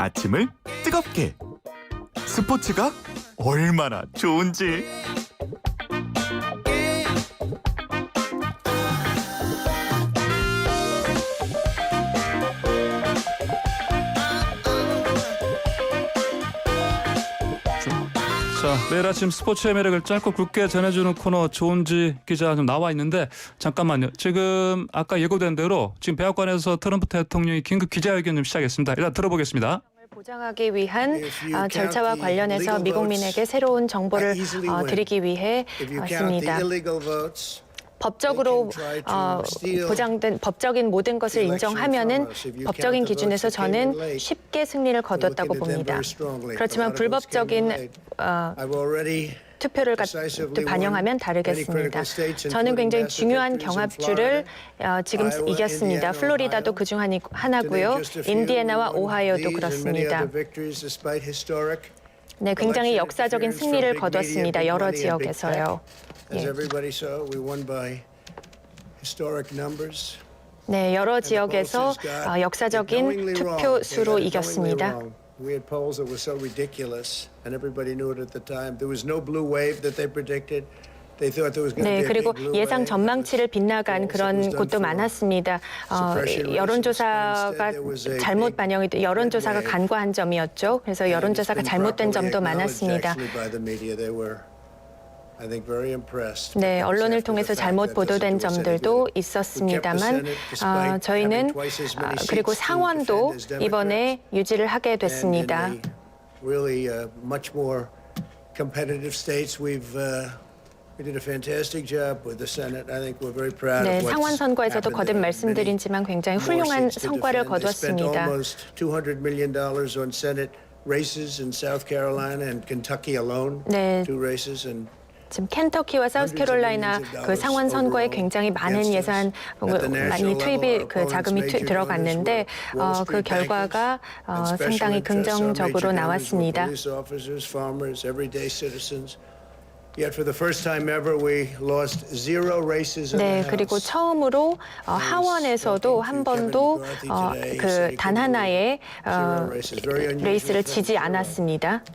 아침을 뜨겁게. 스포츠가 얼마나 좋은지. 자, 매일 아침 스포츠의 매력을 짧고 굵게 전해주는 코너 조은지 기자 좀 나와 있는데 잠깐만요. 지금 아까 예고된 대로 지금 백악관에서 트럼프 대통령이 긴급 기자회견 좀 시작했습니다. 일단 들어보겠습니다. 보장하기 위한 절차와 관련해서 미국민에게 새로운 정보를 드리기 위해 왔습니다. 법적으로 보장된 법적인 모든 것을 인정하면은 법적인 기준에서 저는 쉽게 승리를 거두었다고 봅니다. 그렇지만 불법적인 투표를 반영하면 다르겠습니다. 저는 굉장히 중요한 경합주를 지금 이겼습니다. 플로리다도 그중 하나고요. 인디애나와 오하이오도 그렇습니다. 네, 굉장히 역사적인 승리를 거뒀습니다. 여러 지역에서요. 예. 네, 여러 지역에서 역사적인 투표수로 이겼습니다. We had polls that were so ridiculous, and everybody knew it at the time. There was no blue wave that they predicted. They thought there was going to be a big blue wave. 예상 전망치를 빗나간 그런 곳도 많았습니다. 여론조사가 잘못 반영이 돼 여론조사가 간과한 점이었죠. 그래서 여론조사가 잘못된 점도 많았습니다. 네, 언론을 통해서 잘못 보도된 점들도 있었습니다만 저희는 그리고 상원도 이번에 유지를 하게 됐습니다. 네, 상원 선거에서도 거듭 말씀드린지만 굉장히 훌륭한 성과를 거두었습니다. 네. 지금 켄터키와 사우스캐롤라이나 그 상원 선거에 굉장히 많은 예산 많이 투입이 자금이 들어갔는데 그 결과가 상당히 긍정적으로 나왔습니다. 네, 그리고 처음으로 하원에서도 한 번도 단 하나의 레이스를 지지 않았습니다.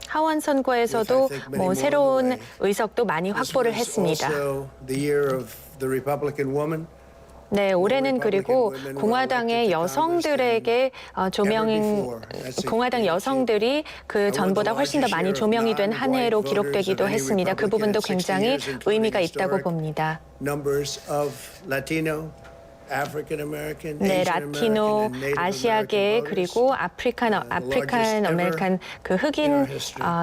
하원 선거에서도 새로운 의석도 많이 확보를 했습니다. 네, 올해는 그리고 공화당의 여성들에게 공화당 여성들이 그 전보다 훨씬 더 많이 조명이 된 한 해로 기록되기도 했습니다. 그 부분도 굉장히 의미가 있다고 봅니다. 네, 라티노, 아시아계 그리고 아프리칸 아메리칸 그 흑인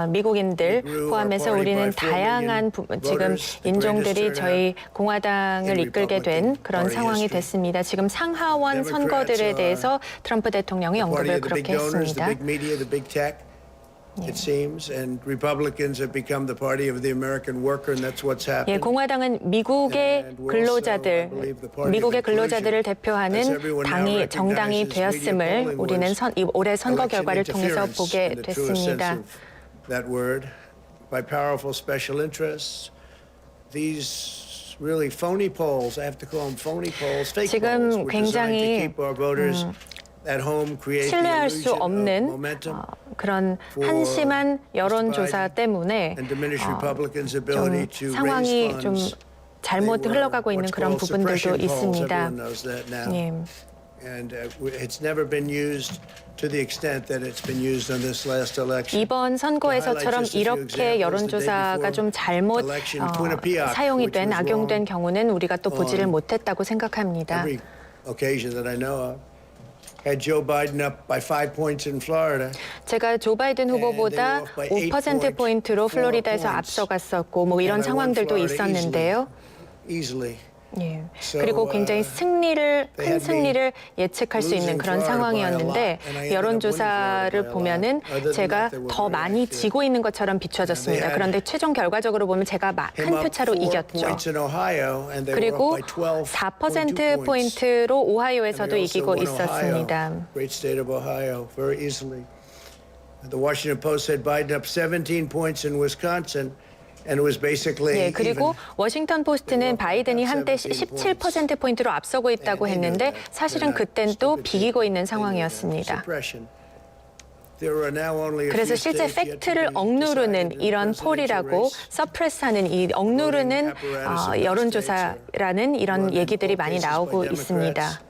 미국인들 포함해서 우리는 다양한 지금 인종들이 저희 공화당을 이끌게 된 그런 상황이 됐습니다. 지금 상하원 선거들에 대해서 트럼프 대통령이 언급을 그렇게 했습니다. It seems, and Republicans have become the party of the American worker, and that's what's happened. 예, 공화당은 미국의 근로자들을 대표하는 정당이 되었음을 우리는 올해 선거 결과를 통해서 보게 됐습니다. That word by powerful special interests. These really phony polls. I have to call them phony polls, fake polls. 지금 굉장히 신뢰할 수 없는 그런 한심한 여론조사 때문에 좀 상황이 좀 잘못 흘러가고 있는 그런 부분들도 있습니다. 예. 이번 선거에서처럼 이렇게 여론조사가 좀 잘못 사용이 된, 악용된 경우는 우리가 또 보지를 못했다고 생각합니다. 제가 조 바이든 후보보다 5%포인트로 플로리다에서 앞서갔었고 이런 상황들도 있었는데요. 예. 그리고 굉장히 큰 승리를 예측할 수 있는 그런 상황이었는데 여론조사를 보면은 제가 더 많이 지고 있는 것처럼 비춰졌습니다. 그런데 최종 결과적으로 보면 제가 큰 표차로 이겼죠. 그리고 4%포인트로 오하이오에서도 이기고 있었습니다. The Washington Post said Biden up 17 points in Wisconsin. And it was basically 예, 그리고 even 워싱턴 포스트는 바이든이 한때 17%포인트로 앞서고 있다고 했는데 사실은 그땐 또 비기고 있는 상황이었습니다. 그래서 실제 팩트를 억누르는 이런 폴이라고 서프레스하는 이 억누르는 여론조사라는 이런 얘기들이 많이 나오고 있습니다.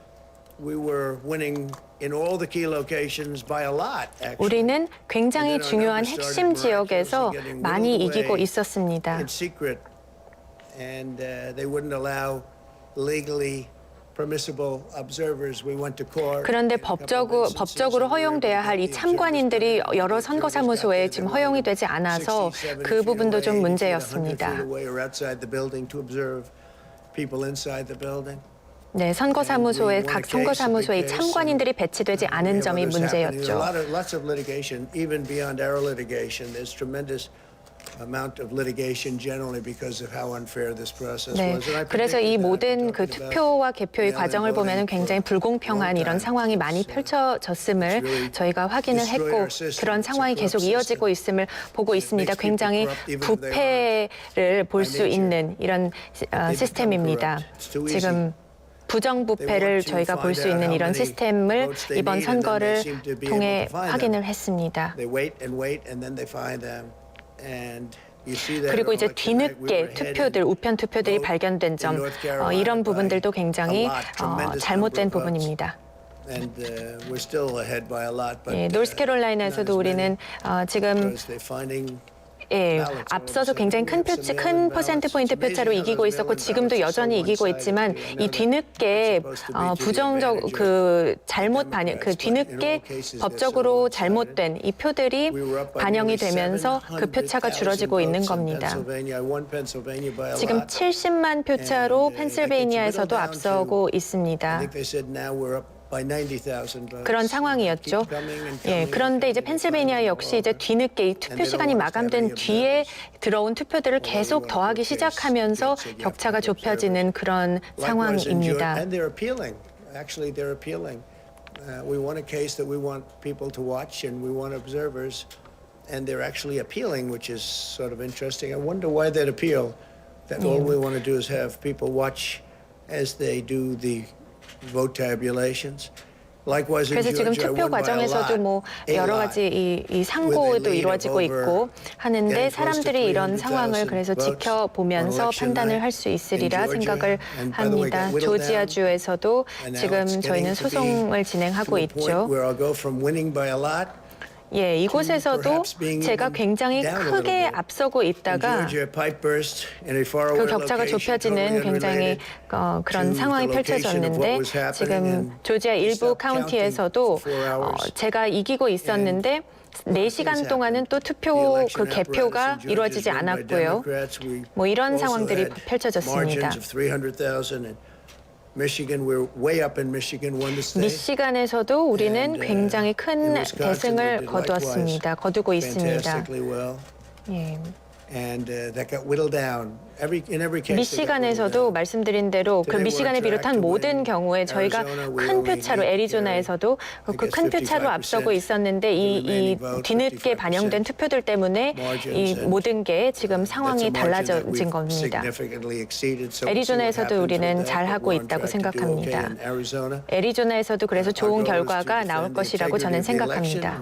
우리는 굉장히 중요한 핵심 지역에서 많이 이기고 있었습니다. 그런데 법적으로 허용돼야 할 이 참관인들이 여러 선거사무소에 지금 허용이 되지 않아서 그 부분도 좀 문제였습니다. 네, 선거사무소에 각 선거사무소에 이 참관인들이 배치되지 않은 점이 문제였죠. 네, 그래서 이 모든 그 투표와 개표의 과정을 보면 굉장히 불공평한 이런 상황이 많이 펼쳐졌음을 저희가 확인을 했고 그런 상황이 계속 이어지고 있음을 보고 있습니다. 굉장히 부패를 볼 수 있는 이런 시스템입니다. 지금 부정부패를 저희가 볼 수 있는 이런 시스템을 이번 선거를 통해 확인을 했습니다. 그리고 이제 뒤늦게 투표들, 우편 투표들이 발견된 점, 이런 부분들도 굉장히 잘못된 부분입니다. 예, 노스캐롤라이나에서도 우리는 지금 앞서서 굉장히 큰 퍼센트 포인트 표차로 이기고 있었고 지금도 여전히 이기고 있지만 이 뒤늦게 부정적 잘못 반영 뒤늦게 법적으로 잘못된 이 표들이 반영이 되면서 그 표차가 줄어지고 있는 겁니다. 지금 70만 표차로 펜실베이니아에서도 앞서고 있습니다. 그런 상황이었죠. 예, 그런데 이제 펜실베이니아 역시 이제 뒤늦게 이 투표 시간이 마감된 뒤에 들어온 투표들을 계속 더하기 시작하면서 격차가 좁혀지는 그런 상황입니다. Actually, they're appealing. We want a case that we want people to watch, and we want observers, and they're actually appealing, which is sort of interesting. I wonder why that appeal. That all we want to do is have people watch as they do the vote tabulations. Likewise in 그래서 지금 Georgia, I 투표 won by a 과정에서도 lot. 뭐 A 여러 lot. 가지 이 상고도 이루어지고 있고 하는데 사람들이 이런 상황을 그래서 지켜보면서 판단을 할 수 있으리라 생각을 합니다. 조지아주에서도 지금 저희는 소송을 진행하고 있죠. 예, 이곳에서도 제가 굉장히 크게 앞서고 있다가 그 격차가 좁혀지는 굉장히 그런 상황이 펼쳐졌는데 지금 조지아 일부 카운티에서도 제가 이기고 있었는데 4시간 동안은 또 투표 그 개표가 이루어지지 않았고요. 뭐 이런 상황들이 펼쳐졌습니다. 미시간에서도 우리는 굉장히 큰 대승을 거두고 있습니다. 예. 미시간에서도 말씀드린 대로 그 미시간을 비롯한 모든 경우에 저희가 큰 표차로 애리조나에서도 그 큰 표차로 앞서고 있었는데 이 뒤늦게 반영된 투표들 때문에 이 모든 게 지금 상황이 달라진 겁니다. 애리조나에서도 우리는 잘하고 있다고 생각합니다. 애리조나에서도 그래서 좋은 결과가 나올 것이라고 저는 생각합니다.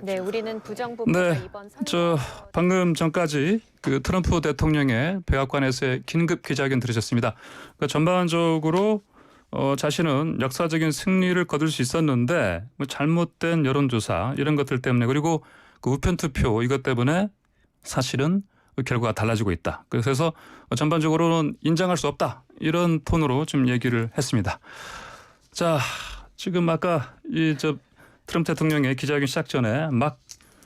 네, 우리는 부정부패가 이번 선거 방금 전까지 그 트럼프 대통령의 백악관에서의 긴급 기자회견 들으셨습니다. 그러니까 전반적으로 자신은 역사적인 승리를 거둘 수 있었는데 뭐 잘못된 여론조사 이런 것들 때문에 그리고 그 우편 투표 이것 때문에 사실은 결과가 달라지고 있다. 그래서 전반적으로는 인정할 수 없다. 이런 톤으로 좀 얘기를 했습니다. 자. 지금 아까 트럼프 대통령의 기자회견 시작 전에 막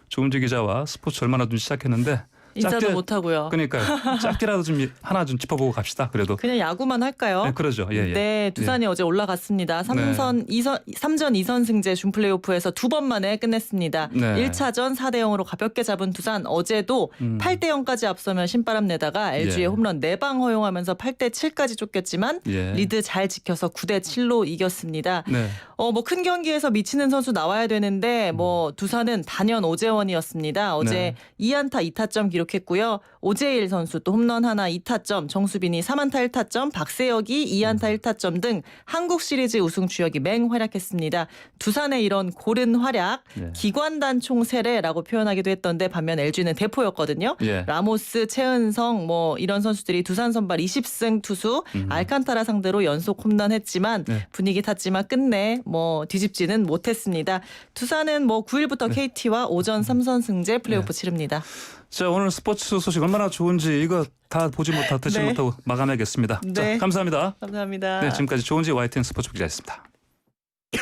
조은지 기자와 스포츠 얼마나 좀 시작했는데 인사도 못 하고요. 그러니까 짧게라도 좀 하나 좀 짚어보고 갑시다. 그래도. 그냥 야구만 할까요? 네, 그러죠. 예, 예. 네, 두산이 어제 올라갔습니다. 3전 2선 승제 준 플레이오프에서 두 번 만에 끝냈습니다. 네. 1차전 4대 0으로 가볍게 잡은 두산 어제도 8대 0까지 앞서며 신바람 내다가 LG의 예. 홈런 4방 허용하면서 8대 7까지 쫓겼지만 예. 리드 잘 지켜서 9대 7로 이겼습니다. 네. 뭐 큰 경기에서 미치는 선수 나와야 되는데 뭐 두산은 단연 오재원이었습니다. 어제 네. 2안타 2타점 기록했고요. 오재일 선수 또 홈런 하나 2타점, 정수빈이 3안타 1타점, 박세혁이 2안타 1타점 등 한국 시리즈 우승 주역이 맹활약했습니다. 두산의 이런 고른 활약, 예. 기관단 총 세례라고 표현하기도 했던데 반면 LG는 대포였거든요. 예. 라모스, 최은성 뭐 이런 선수들이 두산 선발 20승 투수 알칸타라 상대로 연속 홈런했지만 네. 분위기 탔지만 끝내 뭐 뒤집지는 못했습니다. 두산은 뭐 9일부터 KT와 오전 3선 승제 플레이오프 치릅니다. 자, 오늘 스포츠 소식 얼마나 좋은지 이거 다 보지 못하고 듣지 네. 못하고 마감하겠습니다. 네. 자, 감사합니다. 감사합니다. 네, 지금까지 좋은지 YTN 스포츠 기자였습니다.